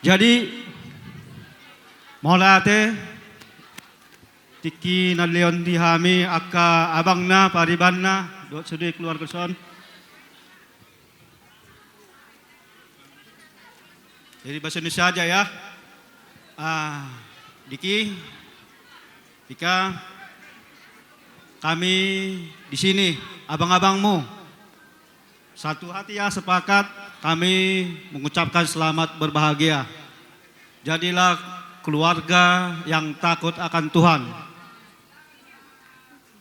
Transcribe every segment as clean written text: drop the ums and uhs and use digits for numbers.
Jadi molate tiki na leon di hami akka abang na pariban na dot sudi keluar son. Jadi bahasa Indonesia aja ya. Diki, Dika, kami di sini abang-abangmu satu hati ya sepakat kami mengucapkan selamat berbahagia. Jadilah keluarga yang takut akan Tuhan.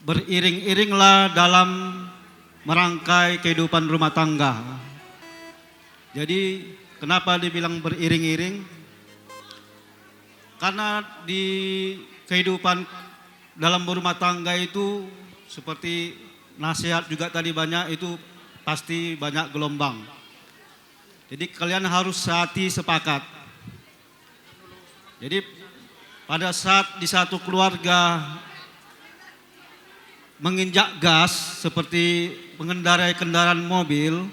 Beriring-iringlah dalam merangkai kehidupan rumah tangga. Jadi kenapa dibilang beriring-iring? Karena di kehidupan dalam berumah tangga itu seperti nasihat juga tadi banyak itu pasti banyak gelombang. Jadi kalian harus sehati sepakat. Jadi pada saat di satu keluarga menginjak gas seperti mengendarai kendaraan mobil,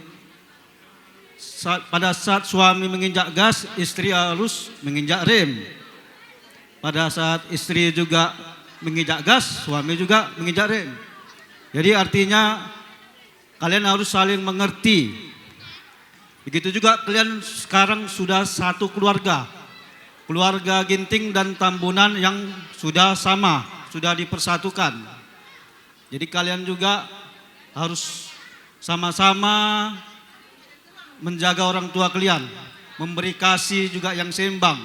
pada saat suami menginjak gas, istri harus menginjak rem. Pada saat istri juga menginjak gas, suami juga menginjak rem. Jadi artinya kalian harus saling mengerti. Begitu juga kalian sekarang sudah satu keluarga. Keluarga Ginting dan Tambunan yang sudah sama, sudah dipersatukan. Jadi kalian juga harus sama-sama menjaga orang tua kalian, memberi kasih juga yang seimbang.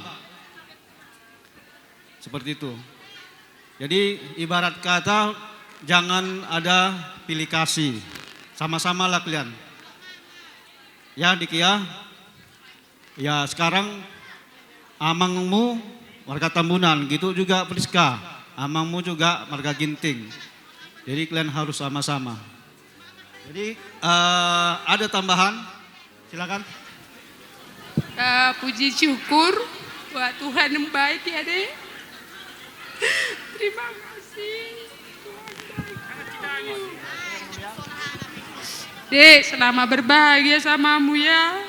Seperti itu. Jadi ibarat kata jangan ada pilih kasih. Sama-sama lah kalian. Ya Diki ya. Ya sekarang amangmu warga Tambunan, gitu juga Priska. Amangmu juga warga Ginting. Jadi kalian harus sama-sama. Jadi ada tambahan? Silakan. Puji syukur buat Tuhan yang baik ya Dek. Terima kasih Tuhan baik. Dek, selama berbahagia samamu ya.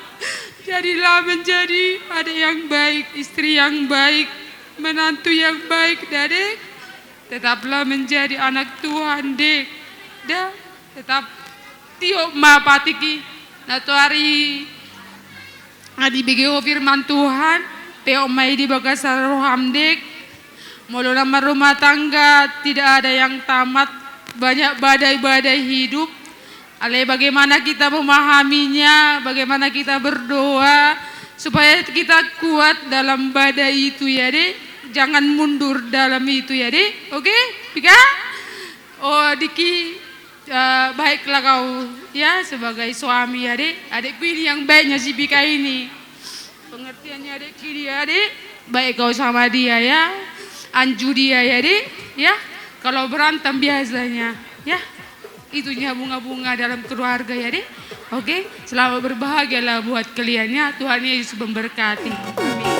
Jadilah menjadi adik yang baik, istri yang baik, menantu yang baik, Dek. Tetaplah menjadi anak Tuhan, Dek. Dan tetap tiok ma patiki natuari adi begeo firman Tuhan, teo mai di bagasar roham, Dek. Mulu nama rumah tangga tidak ada yang tamat, banyak badai-badai hidup. Ale bagaimana kita memahaminya, bagaimana kita berdoa supaya kita kuat dalam badai itu ya Dek. Jangan mundur dalam itu ya Dek. Oke, Pika? Oh Diki, baiklah kau ya sebagai suami ya Dek. Adikku ini yang baiknya si Pika ini. Pengertiannya adik kiri ya Dek. Baik kau sama dia ya. Anju dia ya Dek. Ya. Kalau berantem biasanya ya. Itunya bunga-bunga dalam keluarga ya Dek. Oke, selamat berbahagialah buat kalian ya. Tuhan Yesus memberkati. Amin.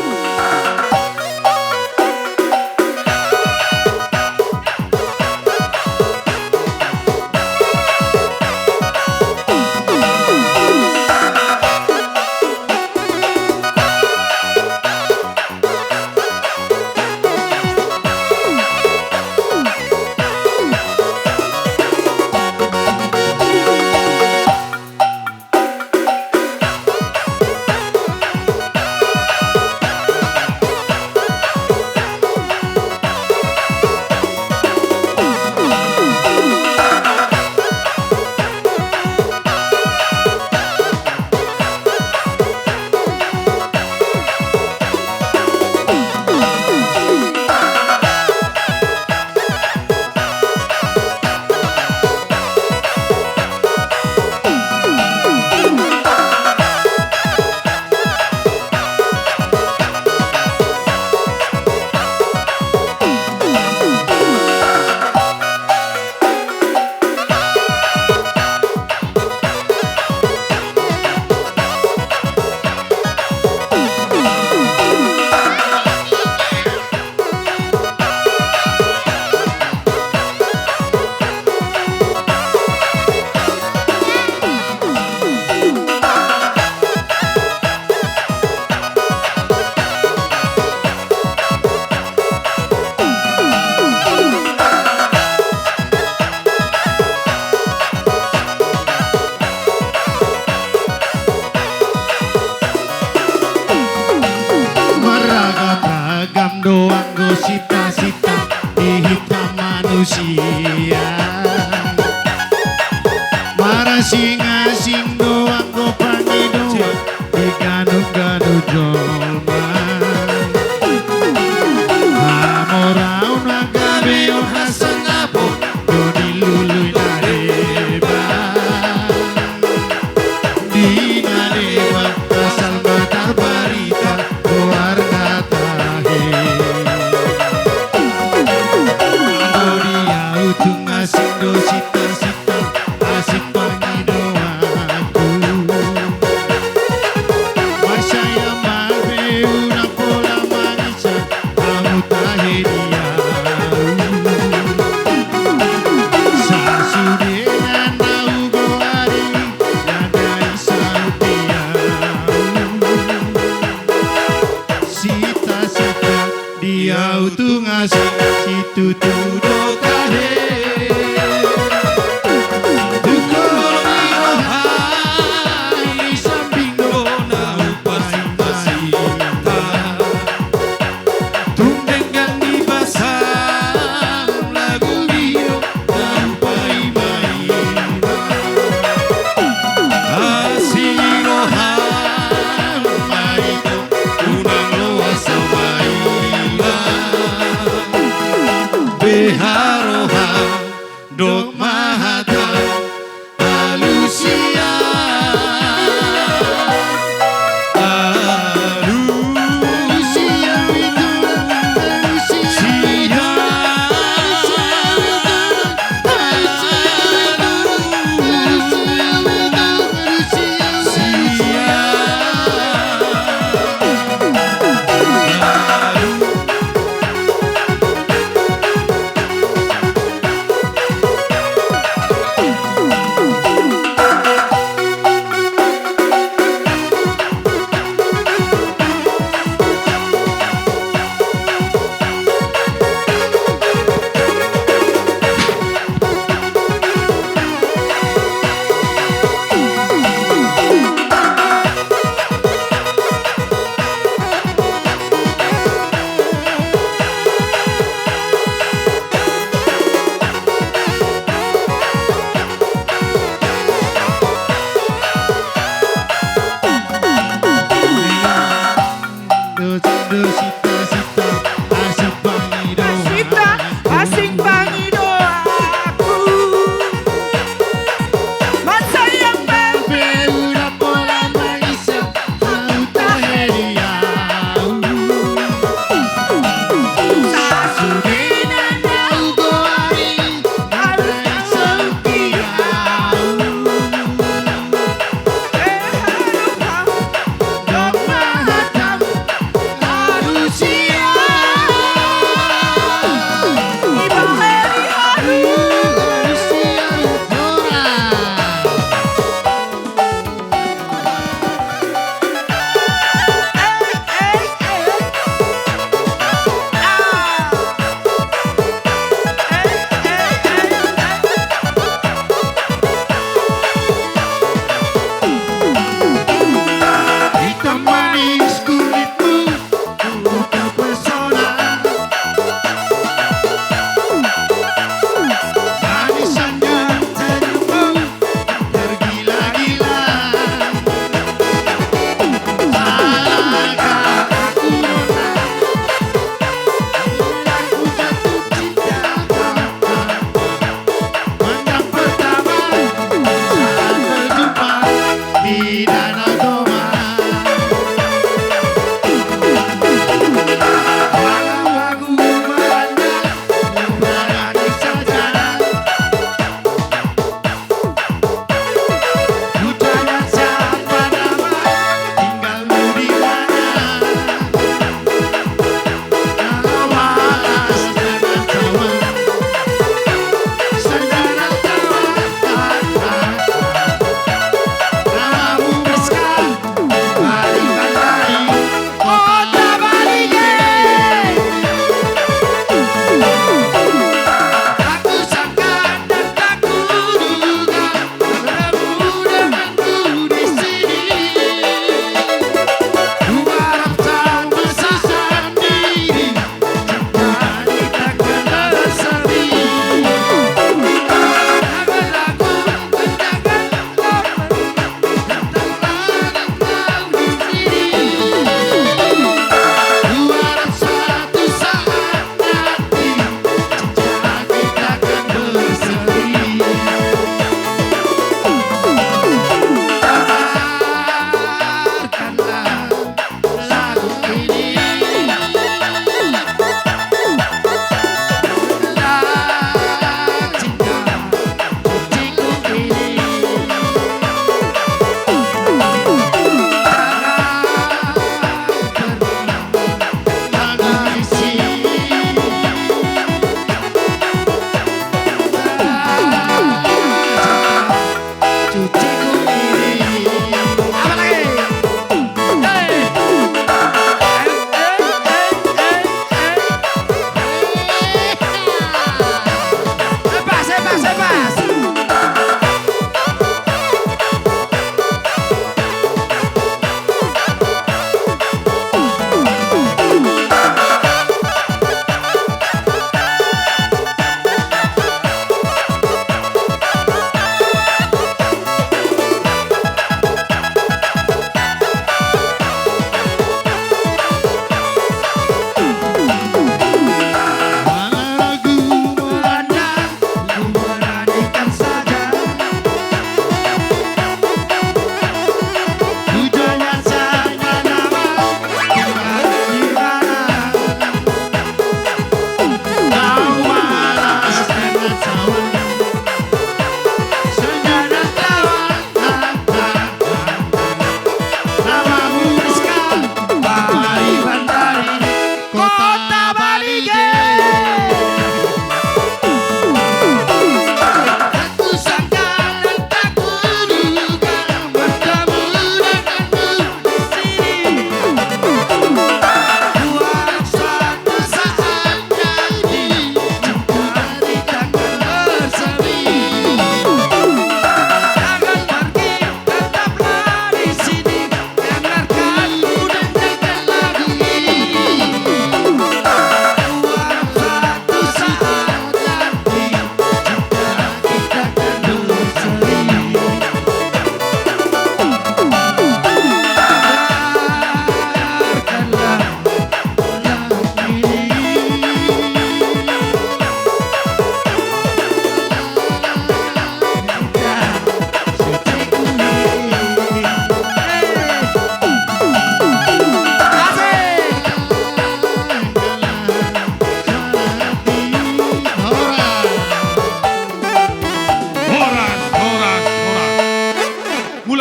doang go sita-sita di hitam manusia. Marah sing doang go pangi doang di ganu-ganu jolma. Amorau nagabe hasan apo do dilului nareba. Di nareba asal matar barita keluar tahe. Dia utung asing do sita-sita asik pangi doaku. Masaya mabe urang pola manisa kamu tahe dia. Sasudengan tau go hari nadai sautia. Sita-sita dia utung asing situ tudo kahe. Beharoha dok mahata alusia. Alusia itu alusia.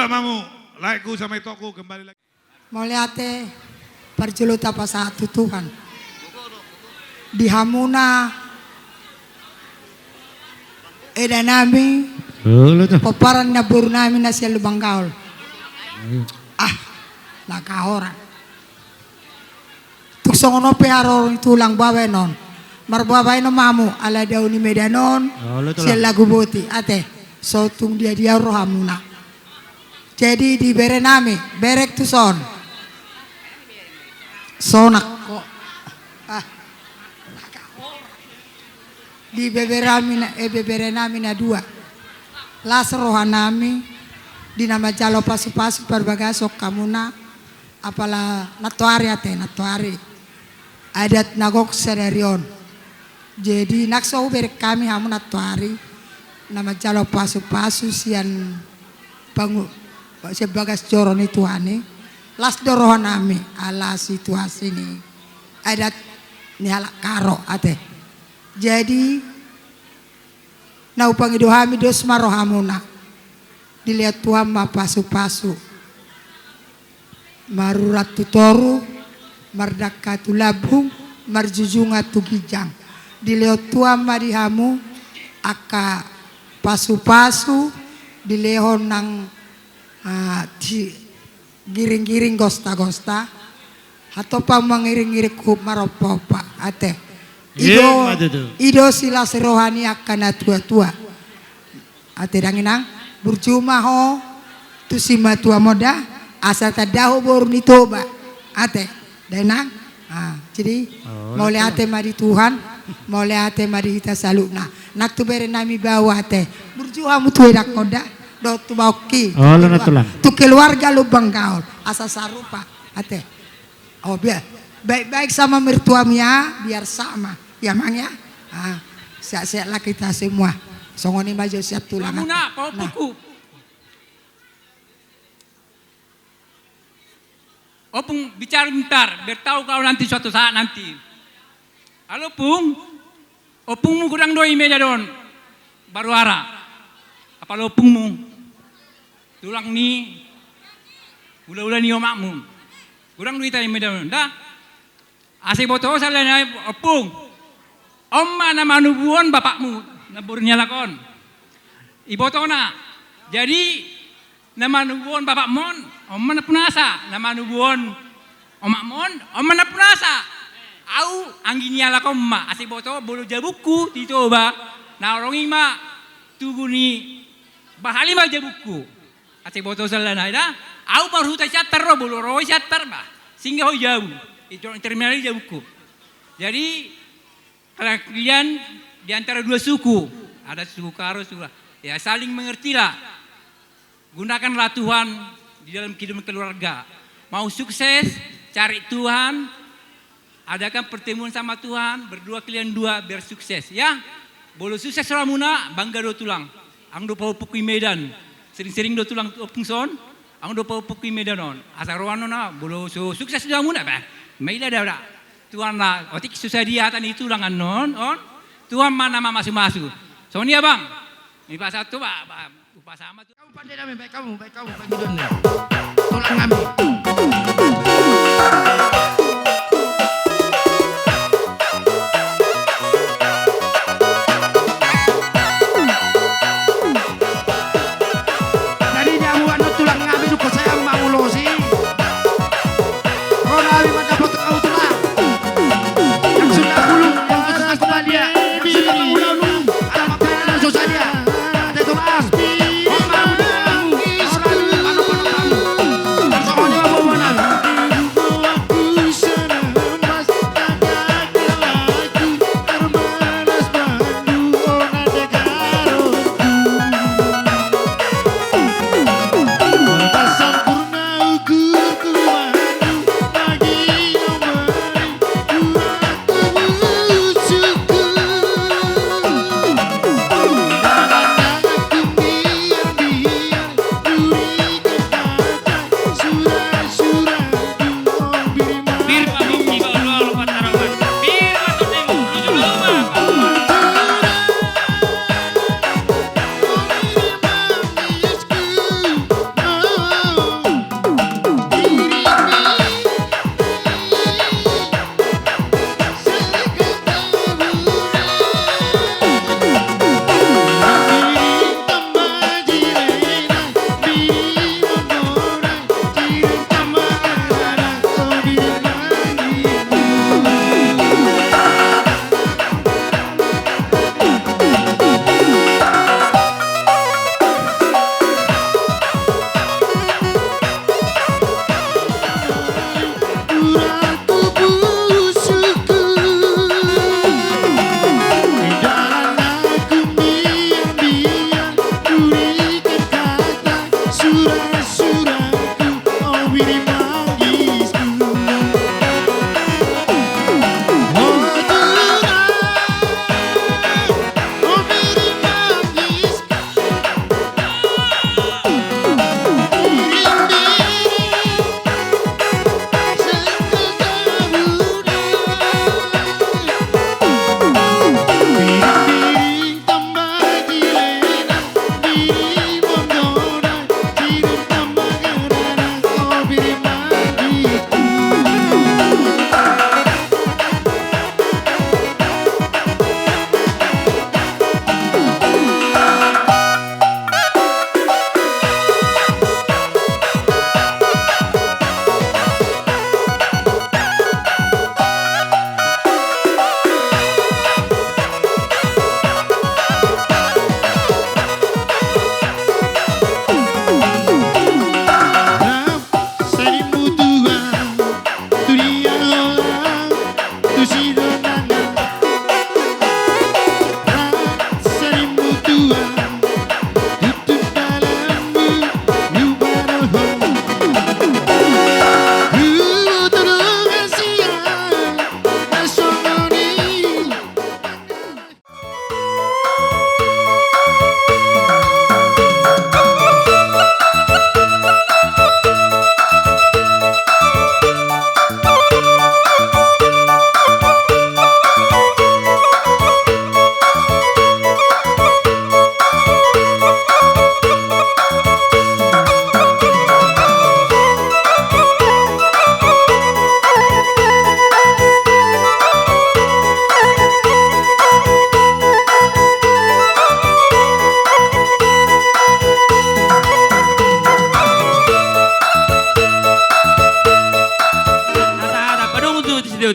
juga mamu. Laiku sama itoku kembali lagi. Moliate perjulut apa satu Tuhan. Di Hamuna eda nami paparan na buru nami na siya lubang gaul. Nakahoran. Tuksongono peharo tulang babay non. Marbabay no mamu ala daw ni medanon. Siya lagu boti ate. So tung dia roh Hamuna. Jadi di bere nami berek tu son. Sonak ko. Di bebere nami na dua. Las roha nami di nama jalo pasu-pasu perbagasok kamuna apala natuari ate natuari adat nagok sedarion. Jadi nakso berek kami hamu natuari nama jalo pasu-pasu sian bangun sebagas joron itu ane las dorohan nami ala situasi ini adat ni halak karo ate. Jadi na upang idohami dos marohamuna dilihat Tuhan ma pasu-pasu marurat tutoru mardaka tulabung marjujunga tugijang dilihat Tuhan ma dihamu aka pasu-pasu dilehon nang giring-giring gosta-gosta atau pa mangiring-iring ku maropopa ate. Ido sila serohani akan tua-tua. Ate danginang bercuma ho tu sima tua moda asal tadahu baru nitoba. Ate danang. Jadi mau ate mari Tuhan, mau ate mari kita saluna. Nak tu bere nami bawa ate. Berjuang mutu edak moda do tu bauki. Oh lu natulang. Tu keluarga lu banggaul asal sarupa ate. Oh biar baik-baik sama mertuamnya biar sama. Ya mang ya, sehat-sehat lah kita semua. Songoni maju siap tulang. Hamuna, pau puku. Opung bicara bentar, biar tahu kau nanti suatu saat nanti. Halo Pung, opungmu kurang doi meja don, baru ara. Apa lo opungmu? Tulang ni, ulah-ulah ni omakmu. Kurang duit aja meja don, dah. Asik botol salah opung. Oma nama nubuon bapakmu naburnya lakon. Ibu tona. Jadi nama nubuon bapak mon, oma na punasa. Nama nubuon omak mon, oma na punasa. Au angginya lakon ma. Asik boto bolu jabuku ditoba. Na orongi ma tuguni bahali ma jabuku. Asik boto salana ida. Au baru ta chatter ro bolu ro chatter ba. Sehingga ho jauh. Itu terminal jabuku. Jadi kalian di antara dua suku, ada suku Karo, suku ya saling mengertilah. Gunakanlah Tuhan di dalam kehidupan keluarga. Mau sukses, cari Tuhan, adakan pertemuan sama Tuhan, berdua kalian dua biar sukses ya. Boleh sukses ramuna, bangga do tulang. Ang do pau pukui medan, sering-sering do tulang opung son, ang do pau pukui medan on. Asal roano na, boleh sukses do ramuna ba. Maila dah. Tuhan lah, otik susah dia tadi itu langan non, on. Tuhan mana mama masuk-masuk. Soalnya bang, ini pas satu pak, upah sama tuh. Kamu pandai dah, baik kamu bagi dunia. Tolong kami. Tadi dia mau anu tulang ngambil duka saya mau losi. Kau nabi macam foto kau tulang. Yang sudah gulung, yang sudah sekolah dia, yang sudah bangun alamat dan susah dia. Ada tulang. Oh kamu, orang panu. Dan soalnya bawa mana?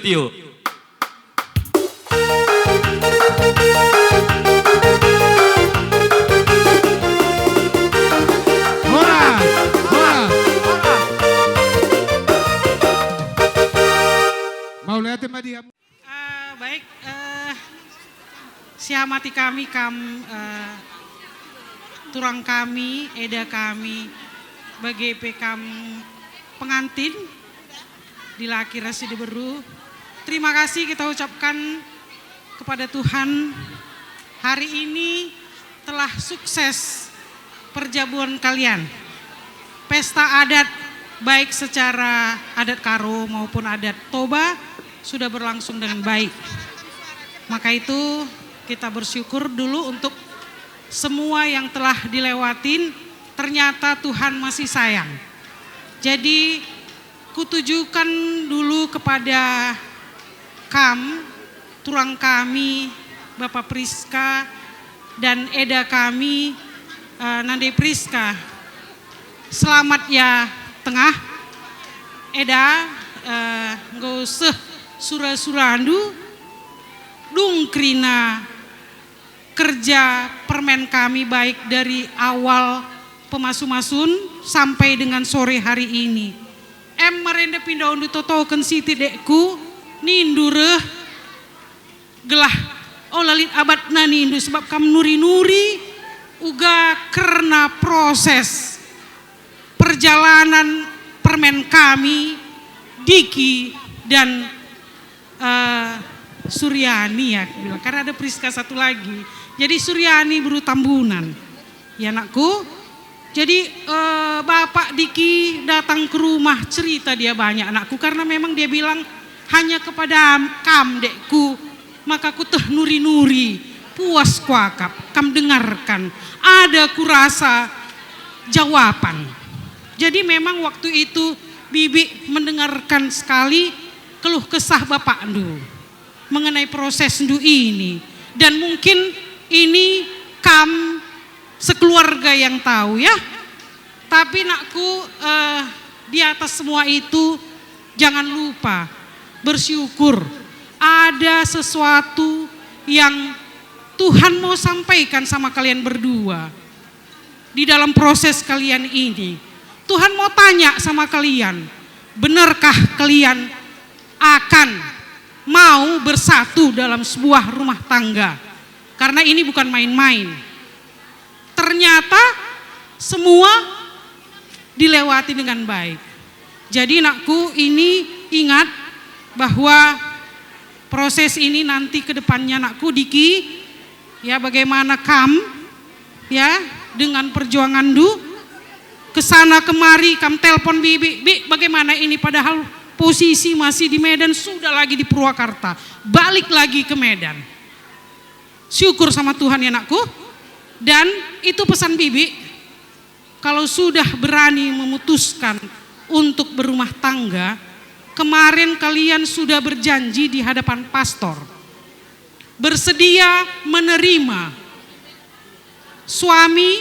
Tio. Hora, hora. Mau lihat dia? Baik, siamati kami, turang kami, eda kami, BGP kami pengantin di Laki Rasidi Beru. Terima kasih kita ucapkan kepada Tuhan, hari ini telah sukses perjamuan kalian. Pesta adat baik secara adat Karo maupun adat Toba sudah berlangsung dengan baik. Maka itu kita bersyukur dulu untuk semua yang telah dilewatin, ternyata Tuhan masih sayang. Jadi kutujukan dulu kepada turang kami, Bapak Priska dan eda kami, Nande Priska. Selamat ya tengah, eda nggak usah sura-surandu, dungkrina kerja permen kami baik dari awal pemasu-masun sampai dengan sore hari ini. Merende pindah undu totoken siti dekku nindure gelah lalit abad nani indu sebab kam nuri-nuri uga karena proses perjalanan permen kami Diki dan Suryani ya bilang, karena ada Priska satu lagi. Jadi Suryani Beru Tambunan. Ya anakku. Jadi Bapak Diki datang ke rumah, cerita dia banyak anakku, karena memang dia bilang hanya kepada kam dekku, maka ku teh nuri-nuri, puas kuakap, kam dengarkan, ada kurasa jawaban. Jadi memang waktu itu Bibi mendengarkan sekali keluh kesah Bapak Ndu mengenai proses Ndu ini, dan mungkin ini kam sekeluarga yang tahu ya. Tapi nakku di atas semua itu jangan lupa bersyukur, ada sesuatu yang Tuhan mau sampaikan sama kalian berdua di dalam proses kalian ini. Tuhan mau tanya sama kalian, benarkah kalian akan mau bersatu dalam sebuah rumah tangga? Karena ini bukan main-main. Ternyata semua dilewati dengan baik. Jadi nakku, ini ingat bahwa proses ini nanti ke depannya nakku Diki, ya bagaimana kam ya dengan perjuangan Du kesana kemari, kam telpon Bibi, bagaimana ini, padahal posisi masih di Medan, sudah lagi di Purwakarta, balik lagi ke Medan. Syukur sama Tuhan ya nakku. Dan itu pesan Bibi, kalau sudah berani memutuskan untuk berumah tangga, kemarin kalian sudah berjanji di hadapan pastor, bersedia menerima suami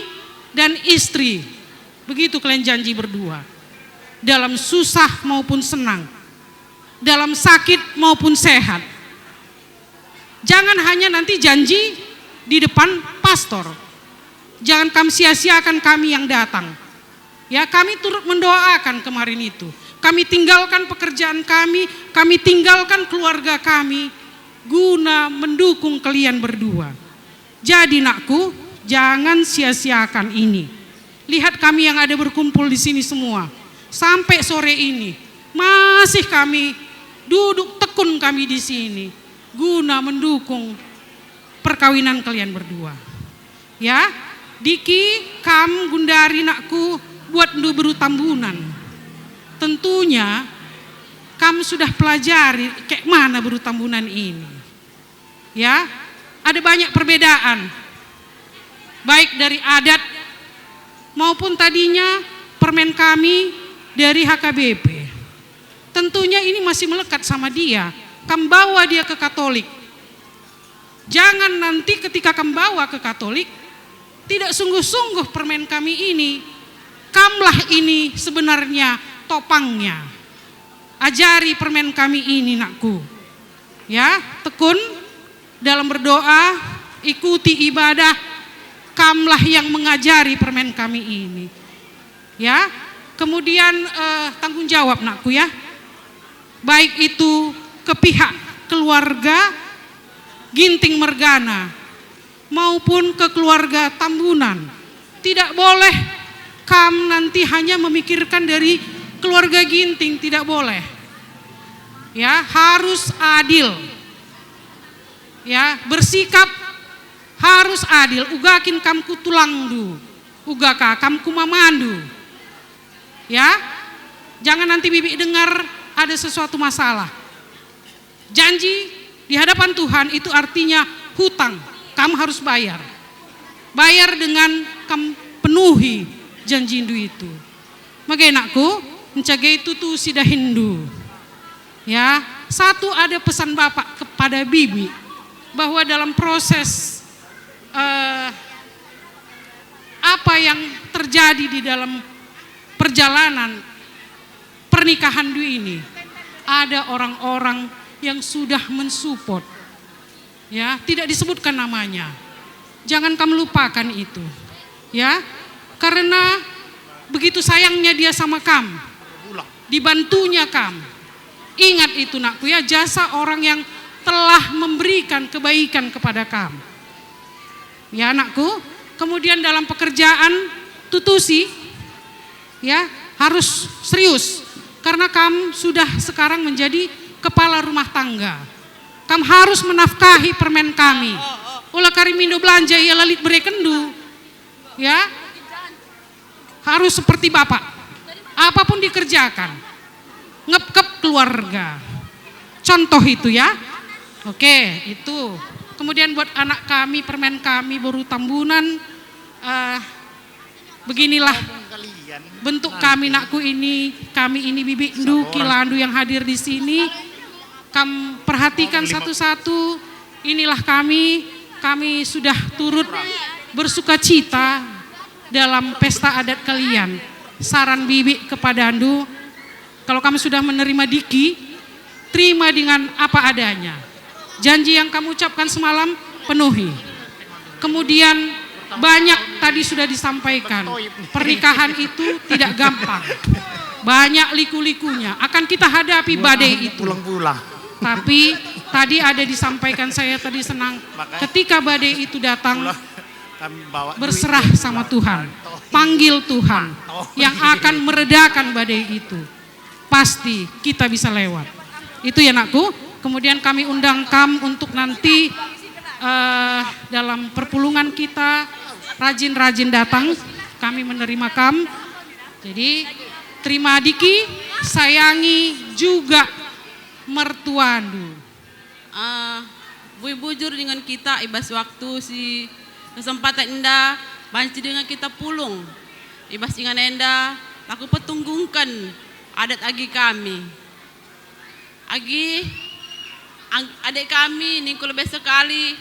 dan istri. Begitu kalian janji berdua, dalam susah maupun senang, dalam sakit maupun sehat. Jangan hanya nanti janji di depan pastor, jangan kami sia-siakan kami yang datang. Ya, kami turut mendoakan kemarin itu. Kami tinggalkan pekerjaan kami tinggalkan keluarga kami guna mendukung kalian berdua. Jadi nakku, jangan sia-siakan ini. Lihat kami yang ada berkumpul di sini semua. Sampai sore ini masih kami duduk tekun kami di sini guna mendukung perkawinan kalian berdua. Ya, Diki, kam, Gundari nakku buat Ndu Beru Tambunan. Tentunya kam sudah pelajari kayak mana Beru Tambunan ini. Ya, ada banyak perbedaan. Baik dari adat maupun tadinya permen kami dari HKBP. Tentunya ini masih melekat sama dia. Kam bawa dia ke Katolik. Jangan nanti ketika kam bawa ke Katolik, tidak sungguh-sungguh permen kami ini, kamlah ini sebenarnya topangnya. Ajari permen kami ini nakku. Ya, tekun dalam berdoa, ikuti ibadah, kamlah yang mengajari permen kami ini. Ya, kemudian tanggung jawab nakku ya. Baik itu ke pihak keluarga Ginting Mergana maupun ke keluarga Tambunan. Tidak boleh kam nanti hanya memikirkan dari keluarga Ginting, tidak boleh. Ya, harus adil. Ya, bersikap harus adil. Ugakin kam kutulangdu, ugaka kam kumamandu. Ya, jangan nanti bibi dengar ada sesuatu masalah. Janji di hadapan Tuhan itu artinya hutang, kamu harus bayar. Bayar dengan kamu penuhi janji itu. Magenakku, mencagai itu tuh sida Hindu. Ya, satu ada pesan Bapak kepada bibi bahwa dalam proses apa yang terjadi di dalam perjalanan pernikahan Dwi ini, ada orang-orang yang sudah mensupport. Ya, tidak disebutkan namanya. Jangan kamu lupakan itu. Ya, karena begitu sayangnya dia sama kamu, dibantunya kamu. Ingat itu nakku ya, jasa orang yang telah memberikan kebaikan kepada kamu. Ya anakku, kemudian dalam pekerjaan tutusi, ya harus serius. Karena kamu sudah sekarang menjadi kepala rumah tangga. Kamu harus menafkahi permen kami. Ulah karimindo belanja ya lalit berekendu. Ya, harus seperti Bapak. Apapun dikerjakan. Ngep-ngep keluarga. Contoh itu ya. Oke, itu. Kemudian buat anak kami, permen kami baru Tambunan, beginilah bentuk kami nakku ini, kami ini bibi Ndu, Kilandu yang hadir di sini. Kamu perhatikan satu-satu. Inilah kami sudah turut bersuka cita dalam pesta adat kalian. Saran bibi kepada Ndu, kalau kamu sudah menerima Diki, terima dengan apa adanya. Janji yang kamu ucapkan semalam, penuhi. Kemudian banyak tadi sudah disampaikan, pernikahan itu tidak gampang. Banyak liku-likunya, akan kita hadapi badai itu. Tapi tadi ada disampaikan, saya tadi senang, ketika badai itu datang, berserah sama Tuhan. Panggil Tuhan yang akan meredakan badai itu. Pasti kita bisa lewat. Itu ya nakku. Kemudian kami undang kamu untuk nanti dalam perpulungan kita rajin-rajin datang. Kami menerima kamu. Jadi terima Diki, sayangi juga mertuandu. Bujur dengan kita ibas waktu si kesempatan indah banci dengan kita pulung. Ibas ingan enda aku petunggungkan adat agi kami. Agi adik kami ningku lebih sekali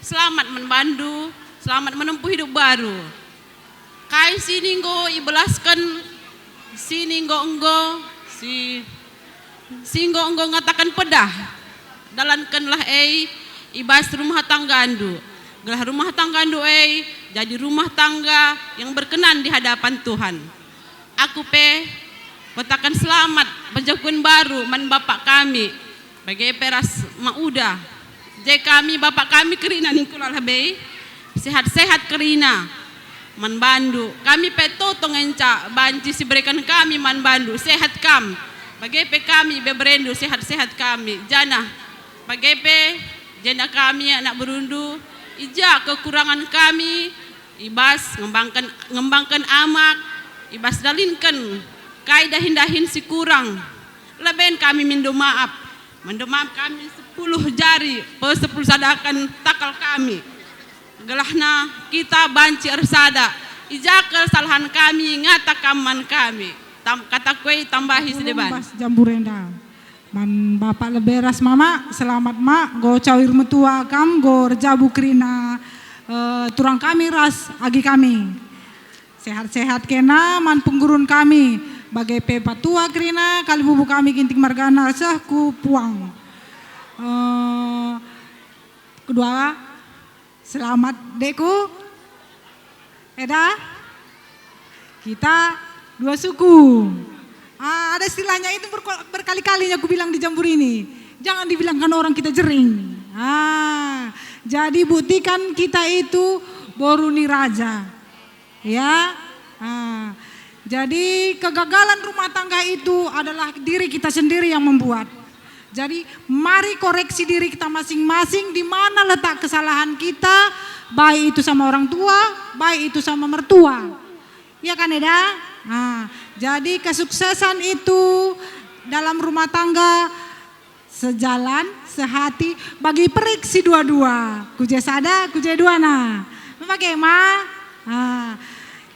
selamat membantu, selamat menempuh hidup baru. Kai sini nggo ibelaskan, sini nggo si nggo ngatakan pedah. Dalankanlah ibas rumah tangga andu. Gelah rumah tangga andu jadi rumah tangga yang berkenan di hadapan Tuhan. Aku katakan selamat penjakuan baru man bapak kami bagi peras mauda. Jadi kami bapak kami kerina ningkulah be sehat-sehat kerina man bandu. Kami petotong enca banci si berikan kami man bandu sehat kam. Bagi kami beberendu sehat-sehat kami. Jana bagi jana kami anak berundu ija kekurangan kami ibas ngembangkan amak ibas dalinkan kai dahin si kurang leben kami mindu maaf kami 10 jari 10 sadakan takal kami gelahna kita banci ersada ija kesalahan kami ngatakaman kami kata kue tambahi sedeban jamburenda man bapak leberas mama selamat mak go cawir metua kam go rejabu krina turang kami ras agi kami sehat-sehat kena man penggurun kami bagai pepa tua krina kali bubu kami Ginting Mergana sah ku puang kedua, selamat Deku. Eda, kita dua suku. Ada istilahnya itu berkali-kalinya aku bilang di Jambur ini. Jangan dibilangkan orang kita jering. Jadi buktikan kita itu boruni raja. Ya. Jadi kegagalan rumah tangga itu adalah diri kita sendiri yang membuat. Jadi mari koreksi diri kita masing-masing di mana letak kesalahan kita, baik itu sama orang tua, baik itu sama mertua. Ya kan Eda? Jadi kesuksesan itu dalam rumah tangga sejalan, sehati, bagi periksi dua-dua. Kuje sada, kuje dua na. Bagaimana?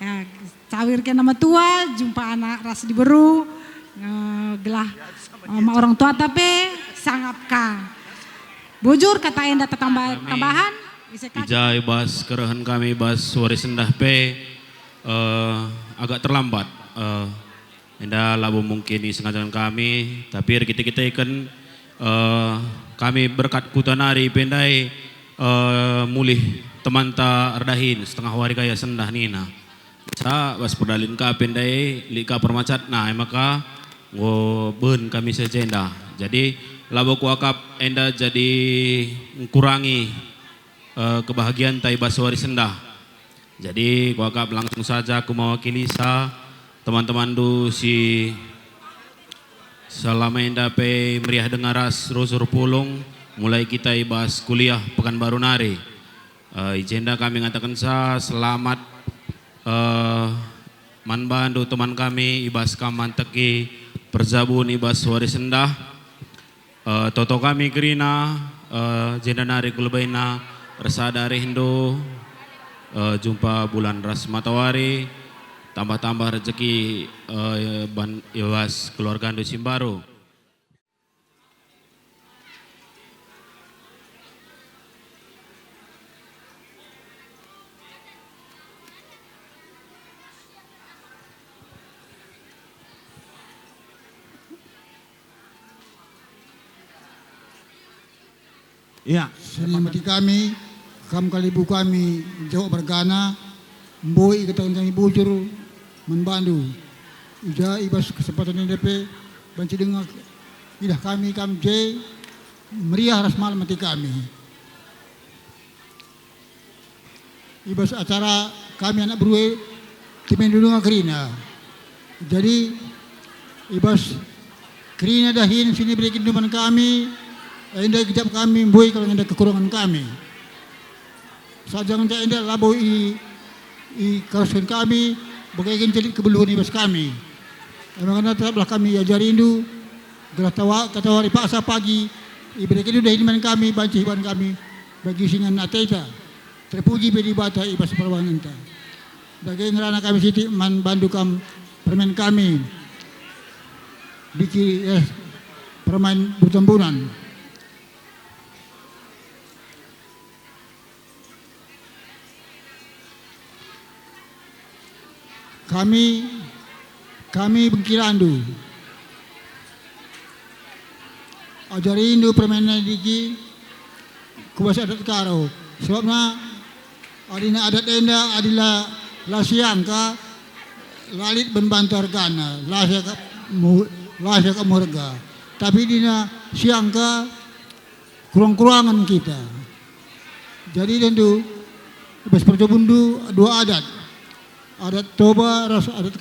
Ya, cawir ke nama tua, jumpa anak ras diberu, gelah sama orang tua tapi sangat kang. Bujur kata enda tambahan. Ijai bas kerehan kami bas waris sendah pe agak terlambat. Enda labu mungkin di sengaja kami, tapi kita ikan kami berkat kutanari pendai mulih teman ta ardahin setengah hari kaya sendah nina. Sa bas perdalin ka pendai lika permacat nah maka ngo ben kami sejenda. Jadi labu kuakap enda jadi kurangi kebahagiaan tai bas waris sendah. Jadi kuakap langsung saja aku mewakili teman-teman du si selama enda pe meriah dengaras rusur pulung mulai kita ibas kuliah Pekanbaru nari. Ijenda kami ngatakan selamat manbandu teman kami ibas kamanteki perzabun ibas waris sendah. Toto kami gerina jenda nari kulbaina resadari Hindu jumpa bulan ras matawari tambah-tambah rezeki ibas keluarga Andu Simbaru. Ya, Senyamati kami, kam kalibu kami jauh bergana, mboi ketahuan kami bujur, membantu. Ija ibas kesempatan NDP, banci dengar idah kami J, meriah ras malam mati kami. Ibas acara kami anak berue, timen dulu Krina. Jadi ibas Krina dahin sini beri kehidupan kami. Indah kejap kami boy kalau ada kekurangan kami. Sajang tak indah labo i kawasan kami bagaikan celik kebeluhan ibas kami. Memang telah kami ajari Hindu gelah katawari paksa pagi iberikan itu dahiman kami banci hiban kami bagi singan ateta terpuji bedi bata ibas perwangan ta. Bagi ngerana kami siti man bandu kam permen kami biki permain bertempuran. Kami bengkirandu ajari Hindu permainan diki kubasa adat karo sebabnya adina adat enda adila lasiangka lalit benbantar kana lasya murga tapi dina siangka kurang-kurangan kita jadi tentu bas percobundu dua adat toba ras adat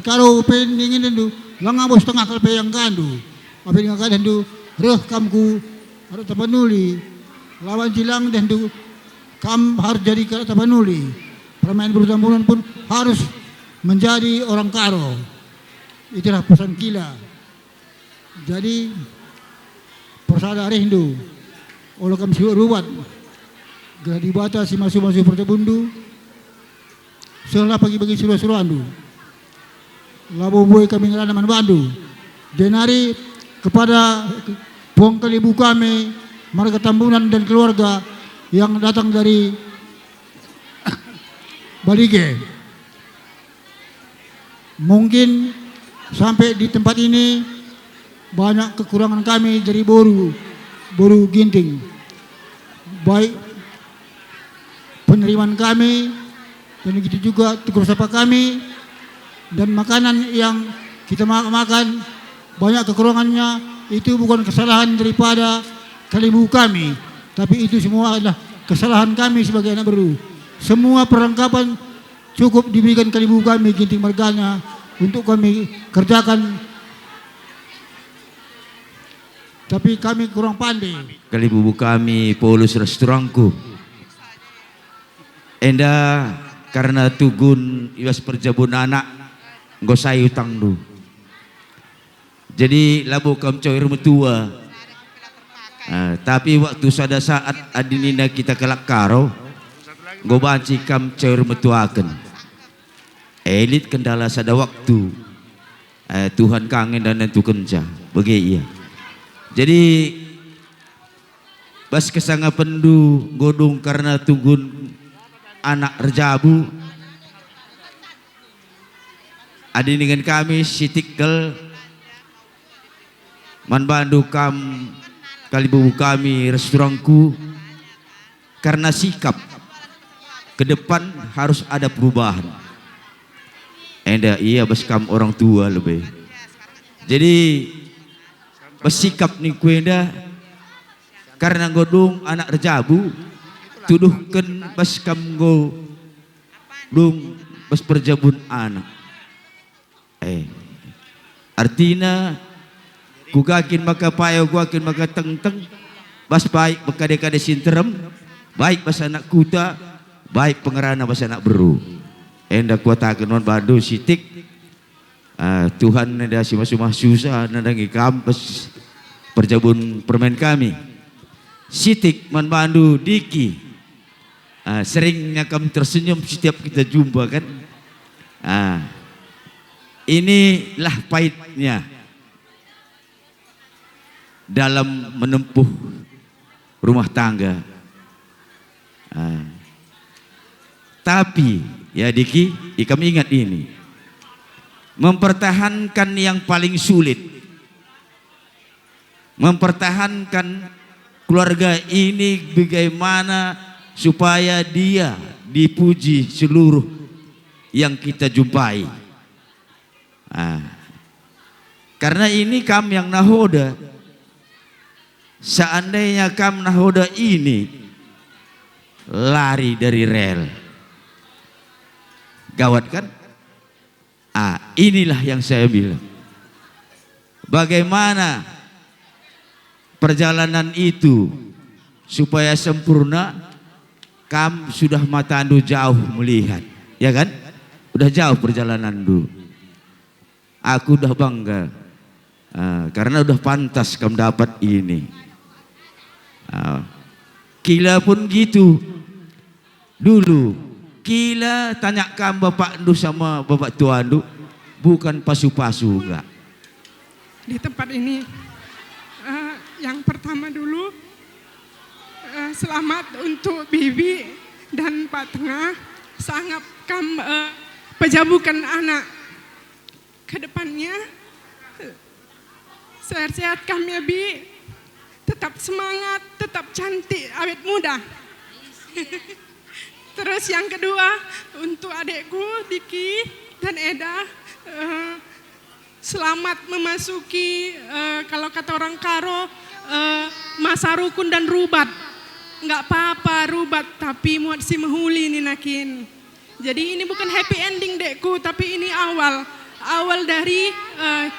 karo pen ingin tentu langabos tengah kalpe yang kandu apa yang kandu reh kamku adat tapanuli lawan cilang tentu kam harus jadi adat tapanuli permain bertambulan pun harus menjadi orang karo itulah pesan kila jadi persada Hindu oleh kam siu ruwat gelah dibatasi masuk pertabundu setelah pagi-pagi suruh-suruh Andu labo boy kami ngerana manbandu denari kepada puang kalibu kami marga Tambunan dan keluarga yang datang dari Balige mungkin sampai di tempat ini banyak kekurangan kami dari boru Buru Ginting. Baik penerimaan kami dan begitu juga tegur sapa kami dan makanan yang kita makan banyak kekurangannya, itu bukan kesalahan daripada Kalibu kami, tapi itu semua adalah kesalahan kami sebagai anak baru. Semua perlengkapan cukup diberikan Kalibu kami Ginting Mergana untuk kami kerjakan, tapi kami kurang pandai. Kalibu kami Paulus restoranku. Enda karena tugun iwas perjabun anak ngosai utang du. Jadi labu kam coir metua. Tapi waktu sada saat adinina kita kelak karo, go banci kam coir metuaken. Elit kendala sada waktu. Tuhan kangen dan nentu kenca. Bagi iya. Jadi bas kesanga pendu godong karena tugun anak rejabu. Adi dengan kami sitikkel manbandu kam Kalibu kami restoranku karena sikap ke depan harus ada perubahan. Enda iya bas kam orang tua lebih. Jadi bersikap ni kuenda karena godong anak rejabu tuduhkan bas kam go dong bas perjabun anak. Artinya kugakin maka payo guakin maka teng-teng bas baik maka dekade sinterem baik bas anak kuta baik pengerana bas anak beru. Enda kuatakan non badu sitik Tuhan ada si masuk susah nadangi kampus perjabun permain kami sitik man bandu diki seringnya kamu tersenyum setiap kita jumpa kan. Inilah pahitnya dalam menempuh rumah tangga. Tapi ya Diki, kami ingat ini, mempertahankan yang paling sulit, mempertahankan keluarga ini bagaimana supaya dia dipuji seluruh yang kita jumpai. Karena ini kami yang nahoda. Seandainya kam nahoda ini lari dari rel, gawat kan? Inilah yang saya bilang. Bagaimana perjalanan itu supaya sempurna? Kam sudah mata andu jauh melihat, ya kan? Udah jauh perjalanan dulu. Aku udah bangga karena udah pantas kam dapat ini. Kila pun gitu dulu. Kila tanya kam bapak ndu sama bapak tua ndu, bukan pasu-pasu enggak. Di tempat ini yang pertama dulu selamat untuk Bibi dan Pak Tengah, sangat kam pejabukan anak ke depannya. Sehat-sehat kami ya Bi, tetap semangat, tetap cantik, awet muda. Terus yang kedua untuk adekku Diki dan Eda, selamat memasuki kalau kata orang Karo masa rukun dan rubat. Enggak apa-apa rubat, tapi muat si mehuli nih nakin. Jadi ini bukan happy ending dekku, tapi ini awal dari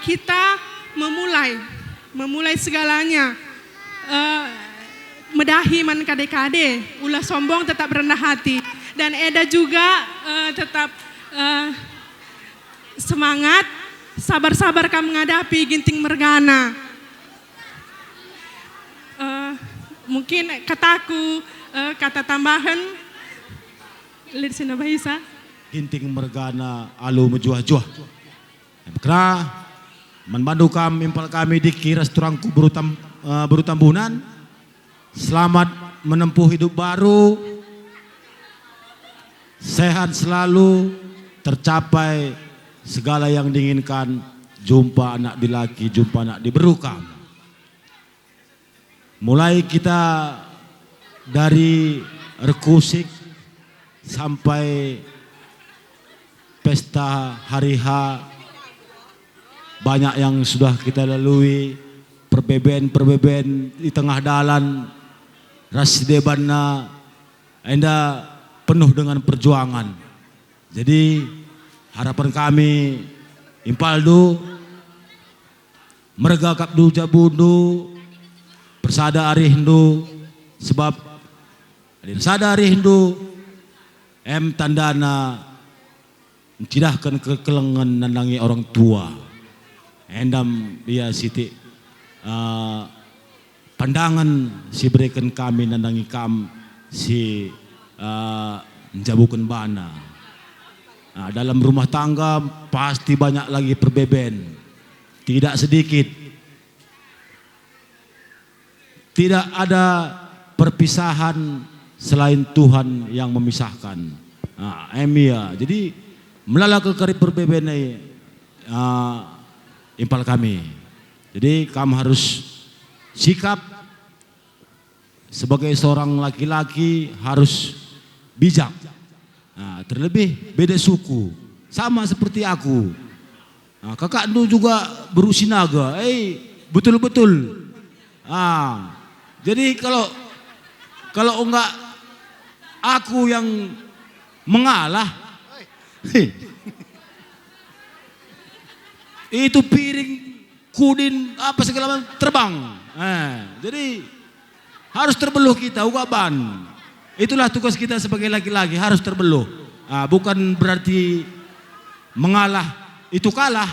kita memulai segalanya. Medahi man kade-kade, ulah sombong tetap rendah hati. Dan Eda juga tetap semangat, sabar-sabar kamu menghadapi Ginting Mergana. Mungkin kataku, kata tambahan, lihat sini bahasa. Ginting Mergana alu mejuah-juah. Karena membantu kami, impal kami di restoranku berutambunan. Selamat menempuh hidup baru, sehat selalu, tercapai segala yang diinginkan, jumpa anak di laki, jumpa anak di berukam. mulai kita dari rekusik sampai pesta hari H, banyak yang sudah kita lalui, perbeben di tengah jalan, rasdebana, enda penuh dengan perjuangan. Jadi harapan kami Impaldo merga kapdu jabundu persada arihindu sebab sada arihindu tandana mencidahkan kekelengan nandangi orang tua. Endam dia siti pandangan si berikan kami nandangi si menjabukan bana. Nah, dalam rumah tangga pasti banyak lagi perbeben, tidak sedikit. Tidak ada perpisahan selain Tuhan yang memisahkan. Nah, jadi melalui kekari perbeben impal kami. Jadi kamu harus sikap sebagai seorang laki-laki harus bijak. Nah, terlebih beda suku, sama seperti aku. Nah, kakak itu juga berusinaga, betul-betul. Jadi kalau enggak aku yang mengalah, itu piring, kudin, apa segala macam terbang. Jadi harus terbeluh kita, ugaban. Itulah tugas kita sebagai laki-laki, harus terbeluh. Bukan berarti mengalah itu kalah.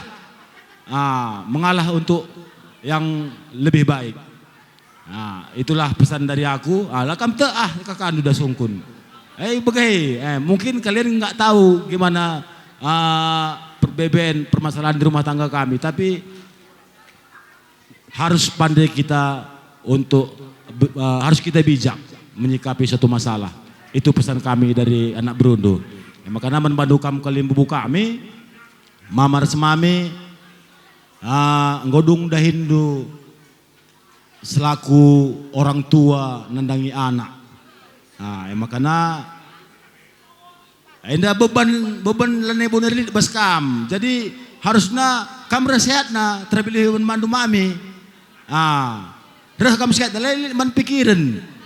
Mengalah untuk yang lebih baik. Itulah pesan dari aku. Lakam kakak udah sungkun. Mungkin kalian nggak tahu gimana perbeben permasalahan di rumah tangga kami, tapi harus pandai kita untuk harus kita bijak menyikapi suatu masalah. Itu pesan kami dari anak Berundu. Makanya membantu kalimbubu kami, mamar semami, ngodung dahindu selaku orang tua nandangi anak. Makanya indah beban lene boneri baskam. Jadi harusnya kamu sehatna terpilih mandu mami. Kamu sehat lain man pikiran.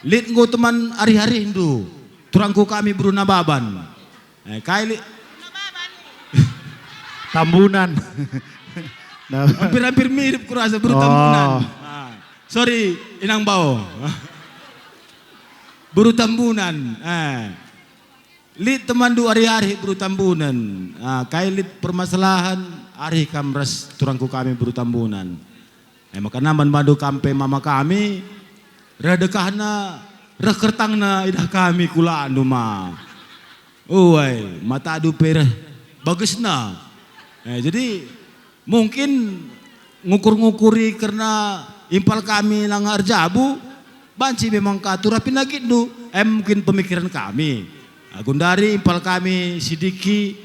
Lit ngo teman hari-hari Hindu. Turangku kami Bruna Baban. Kaili Tambunan. Hampir-hampir mirip kurasa Buru Tambunan. Sorry, Inang Bao. Buru Tambunan. Lit teman du hari-hari Buru Tambunan. Kailit permasalahan hari kamras turangku kami Buru Tambunan. Makanya manbadu kampe mama kami redekahna rekertangna idah kami kula anu ma. Mata adu pereh bagusna. Jadi mungkin ngukur-ngukuri karena impal kami langar jabu banci memang katur tapi lagi du mungkin pemikiran kami. Gundari impal kami sidiki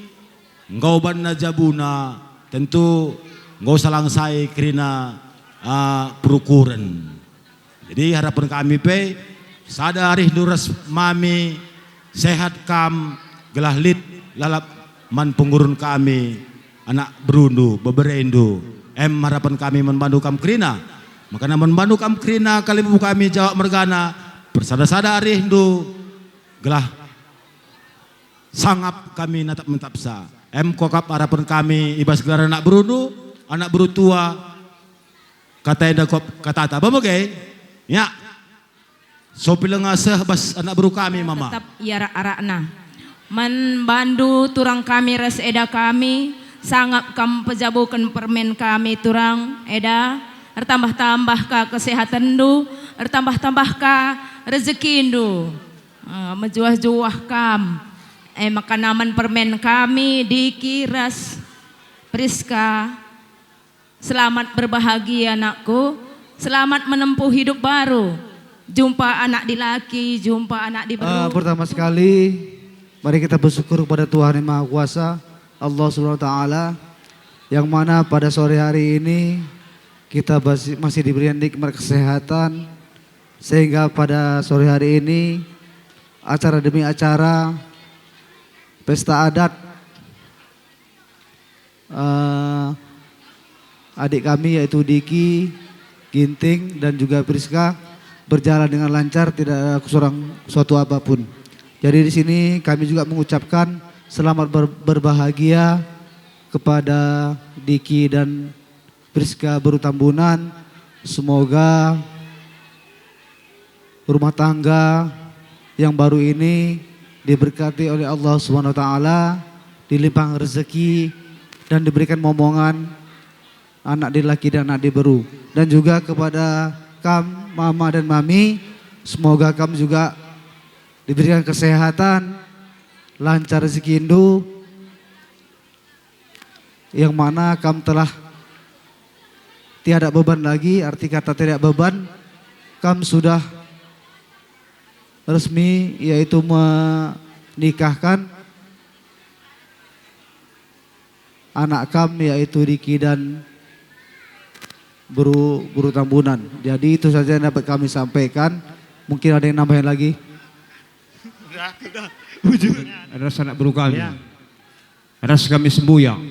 ngauban na jabuna tentu ngau salang sai kerina perukuran. Jadi harapan kami sadari nuras mami sehat kam gelah lit lalap man pengurun kami anak Berundu beberendo harapan kami membantu kam krina. Makanya membantu kam krina kalibu kami jawab mergana bersada-sadari hindu gelah sangap kami natap mentapsa. Kokap harapan kami ibas gelar anak Berundu anak berutua kata enda kata apa moge? Ya, so pilang asah bas anak buru kami mama. Tetap yara-arakna. Manbandu turang kami res eda kami, sangap kam pejabukan permen kami turang eda, ertambah-tambah ka kesehatan du, ertambah-tambah ka rezeki du. Menjuah-juah kam. Makanaman permen kami dikiras Priska. Selamat berbahagia anakku. Selamat menempuh hidup baru. Jumpa anak di laki, jumpa anak di Beru. Pertama sekali, mari kita bersyukur kepada Tuhan Yang Maha Kuasa, Allah Subhanahu Wa Taala, yang mana pada sore hari ini kita masih diberi nikmat kesehatan, Sehingga pada sore hari ini acara demi acara pesta adat adik kami yaitu Diki, Ginting dan juga Priska berjalan dengan lancar, tidak ada kurang suatu apapun. Jadi di sini kami juga mengucapkan selamat berbahagia kepada Diki dan Priska Berutambunan. Semoga rumah tangga yang baru ini diberkati oleh Allah Subhanahu wa taala, dilimpah rezeki dan diberikan momongan anak laki dan anak beru. Dan juga kepada Kam, Mama dan Mami, semoga Kam juga diberikan kesehatan, lancar rezeki Hindu, yang mana Kam telah tiada beban lagi. Arti kata tidak beban, Kam sudah resmi yaitu menikahkan anak Kam yaitu Diki dan Berutambunan. Jadi itu saja yang dapat kami sampaikan. Mungkin ada yang nambahin lagi? Ras anak beru kami, ras kami sembuyang,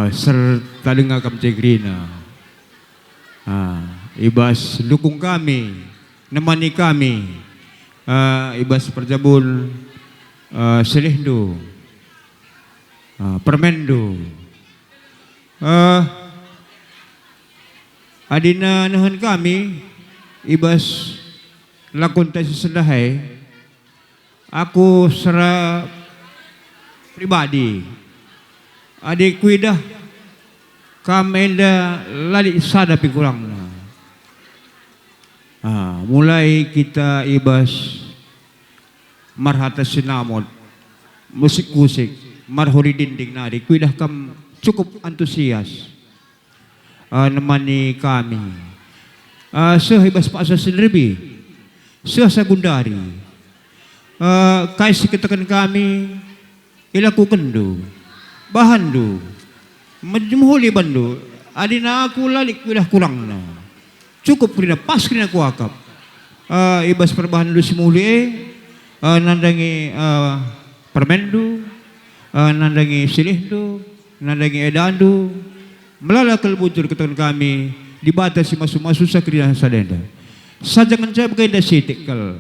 serta dengan kami cegrina, ibas dukung kami, nemani kami, ibas perjabul, selihdu, permendu, adina nahan kami, ibas lakon tayo sedahai. Aku secara pribadi, adik kuidah kamenda lali sada pikurang. Mulai kita ibas marhata sinamot, musik-musik, marhuri dinding nari, kuidah kam cukup antusias nemani kami. Sehibas paksa sinribi, sehasagundari. Kaisi kitakan kami ilakukan do bahan do majmuhuli bando adina aku lalik kudah kurang na cukup kena pas kena aku akap ibas perbahan do simuli nandangi permendu nandangi silihdu nandangi edandu melalakal bujur kitakan kami dibatasi masuk-masuk sa kriya sadenda sajangan saya berkaitan sitik kal.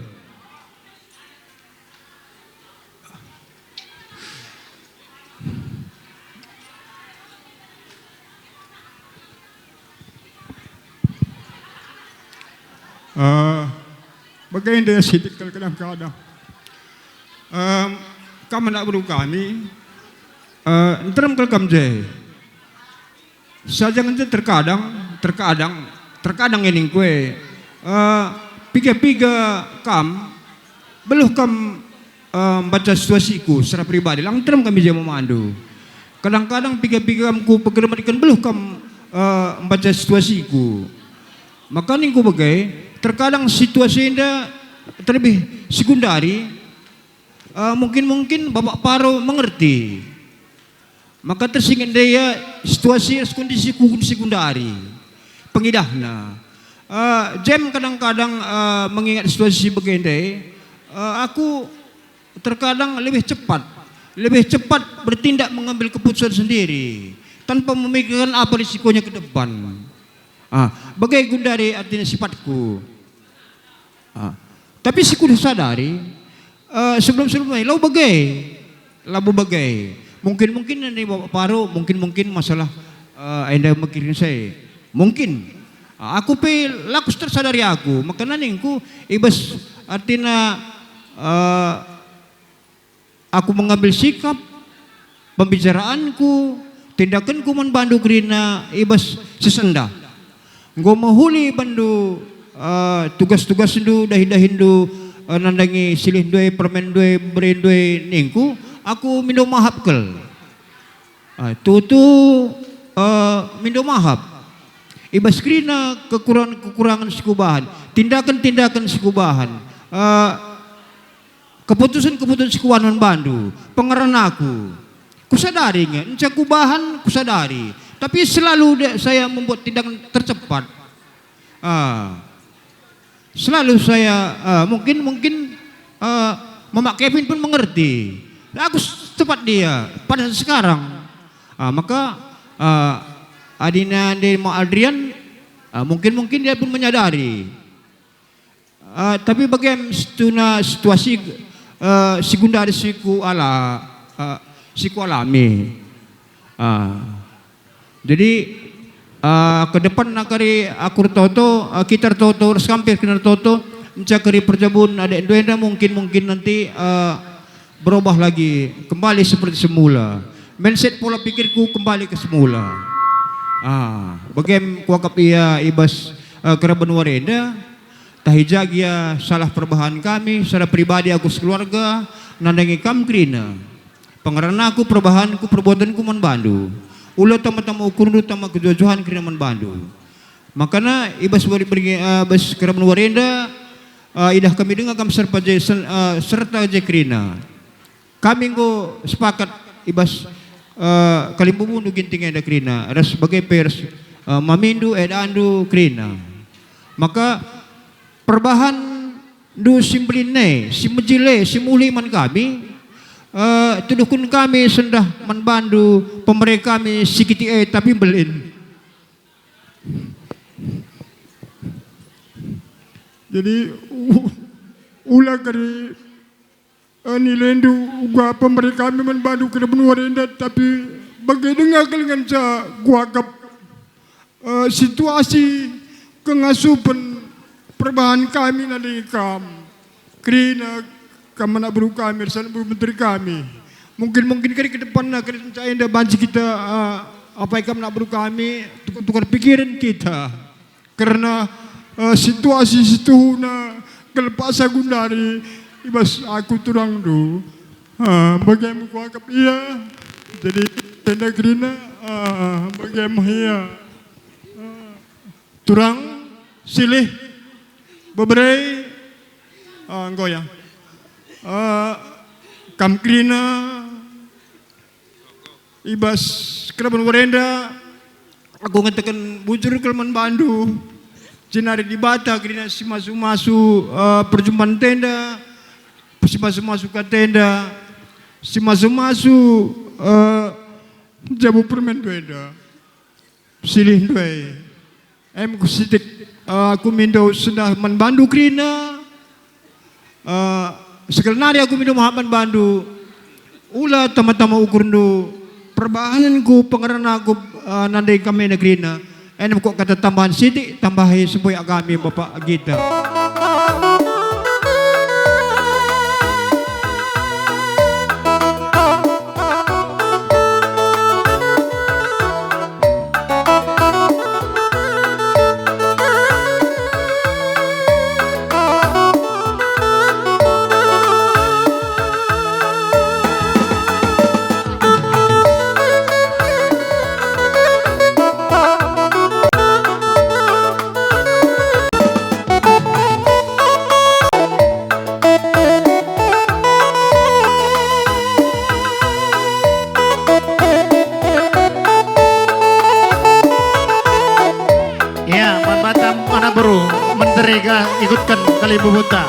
Bagaimana dia sidik kadang-kadang kamu nak beru kami dalam kelkam je saja nganje terkadang ini kue piga kam belum kam baca situasiku secara pribadi lang dalam kami je memandu kadang-kadang piga kamku pekerjaan belum kam baca situasiku maka ningku bagai terkadang situasi anda terlebih sekundari mungkin bapak paro mengerti maka tersingin dia situasi kondisi sekundari pengidahna jam kadang-kadang mengingat situasi begini aku terkadang lebih cepat bertindak mengambil keputusan sendiri tanpa memikirkan apa risikonya ke depan. Bagai gundari artinya sifatku. Tapi si kuda sadari sebelum-sebelumnya labu bagai. Mungkin nanti bapak paru, mungkin masalah anda mikirin saya. Mungkin aku laku tersadari aku. Maka naningku ibas artinya aku mengambil sikap pembicaraanku, tindakanku membantu kerana ibas sesendah. Nggo mahuli bandu tugas-tugas hindu dah hindu nandangi silih due permen due beri due ningku aku minum mahap kel tutu minum mahap ibas krina kekurangan sekubahan tindakan sekubahan keputusan sekubahan bandu pengeran aku kusadari nggak kubahan kusadari. Tapi selalu saya membuat tindakan tercepat. selalu saya mungkin Mama Kevin pun mengerti. Aku tepat dia pada sekarang. Maka adina Demo Adrian mungkin dia pun menyadari. Tapi bagaimana situasi sekundari siku alami. Jadi ke depan nakari akur toto kita toto sampir kena toto mencakari perjabun adik duenda mungkin nanti berubah lagi kembali seperti semula. Mindset pola pikirku kembali ke semula. Bagaimana kuakap ia ibas keraban warenda tahijag ia salah perbahan kami secara pribadi aku sekeluarga nandangi kam krina pengarana aku perbahanku perbuatanku manbandu ulah tama-tama ukur du tama kejujuhan krina manbandu makana ibas bas keraban warenda idah kami dengar kam serta je krina kami go sepakat ibas kalimbumu nu ginting eda krina ras sebagai pers mamindu edandu krina maka perbahan du simbline simejile simuli man kami tudukun kami sendah manbandu pemerintah kami sikiti tapi belin jadi ulah kari nilendu gua pemerintah kami manbandu kena benua rendah tapi bagaimana dengan sa gua kap situasi kengasupan perbahan kami nanti kam krina kam nak beru kami sana menteri kami mungkin kali ke depan nak saya dah banci kita apa yang kam nak beru kami tukar pikiran kita karena situasi situ na kelepasan gundari ibas aku turang du bagaimana ku akap iya jadi tenda krina bagaimana iya turang silih beberai goyang kamkrina ibas keraban warenda aku ngatakan bujur kelman bandu jenari di bata krina si masuk perjumpaan tenda si masuk ke tenda si masuk jabu permen dueda silih duai ku sitik aku minta sudah manbandu krina sekelenari aku minta Muhammad bandu ulah tama-tama ukur nu perbahananku pengarana aku nandai kami negrina kok kata tambahan sidik tambahi semboyak kami Bapak kita ikutkan kali bubuta.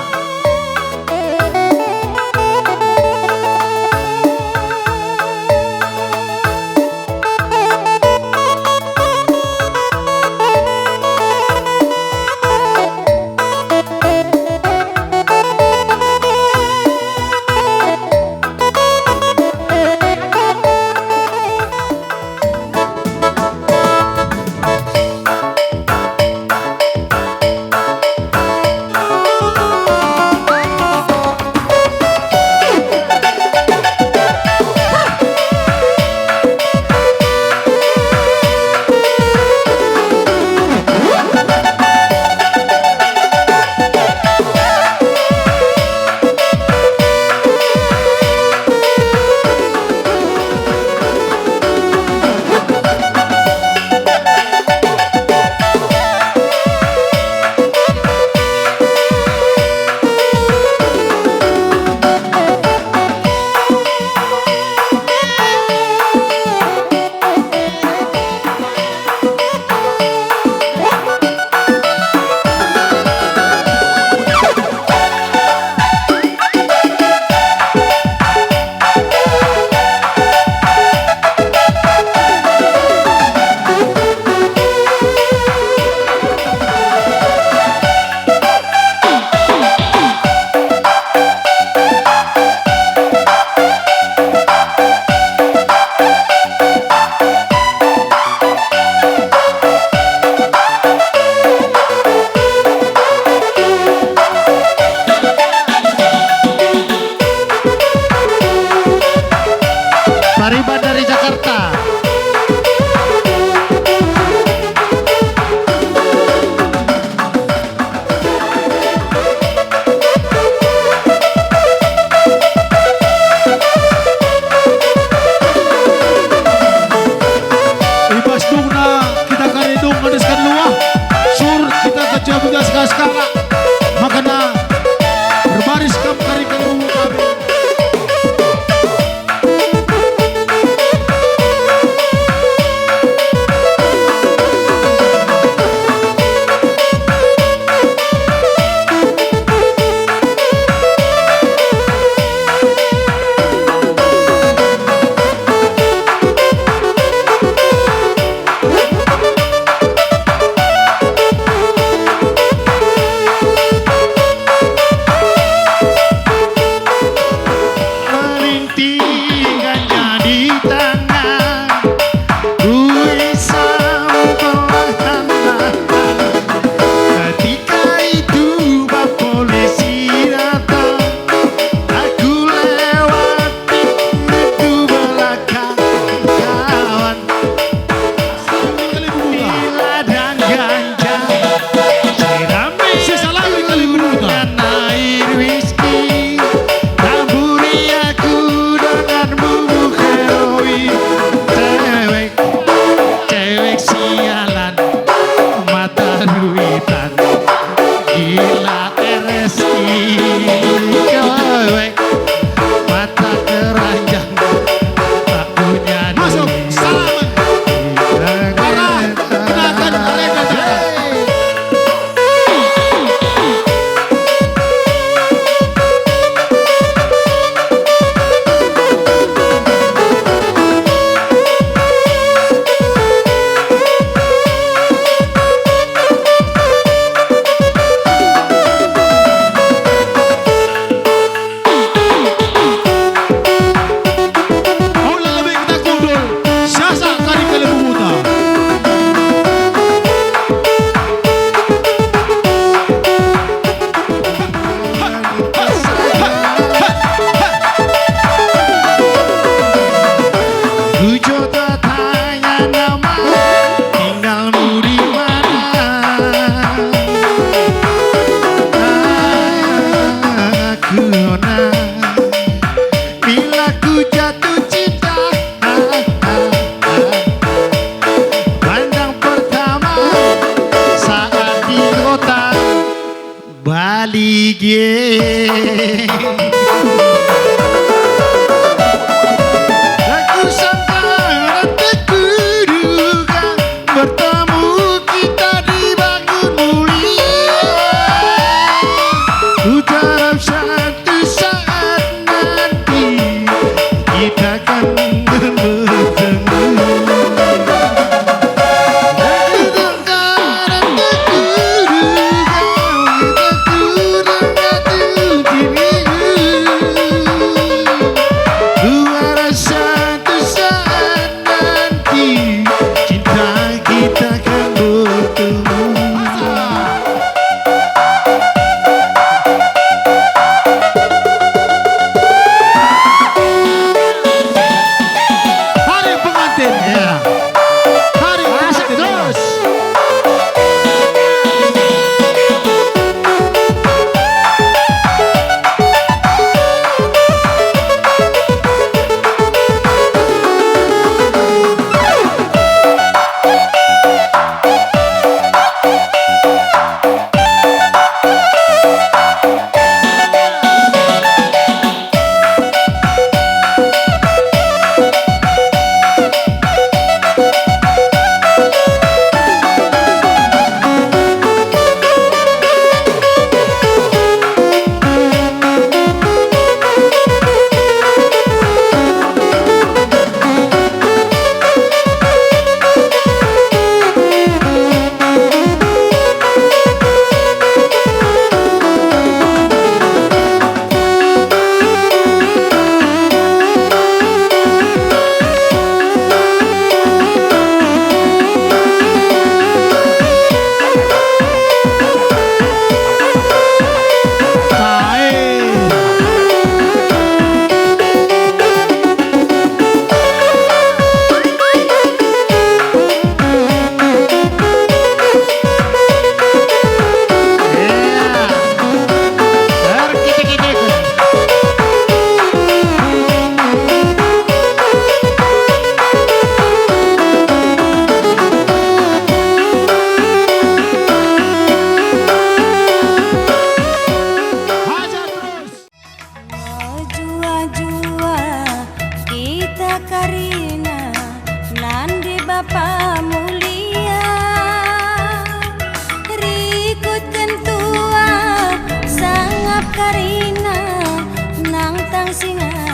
singa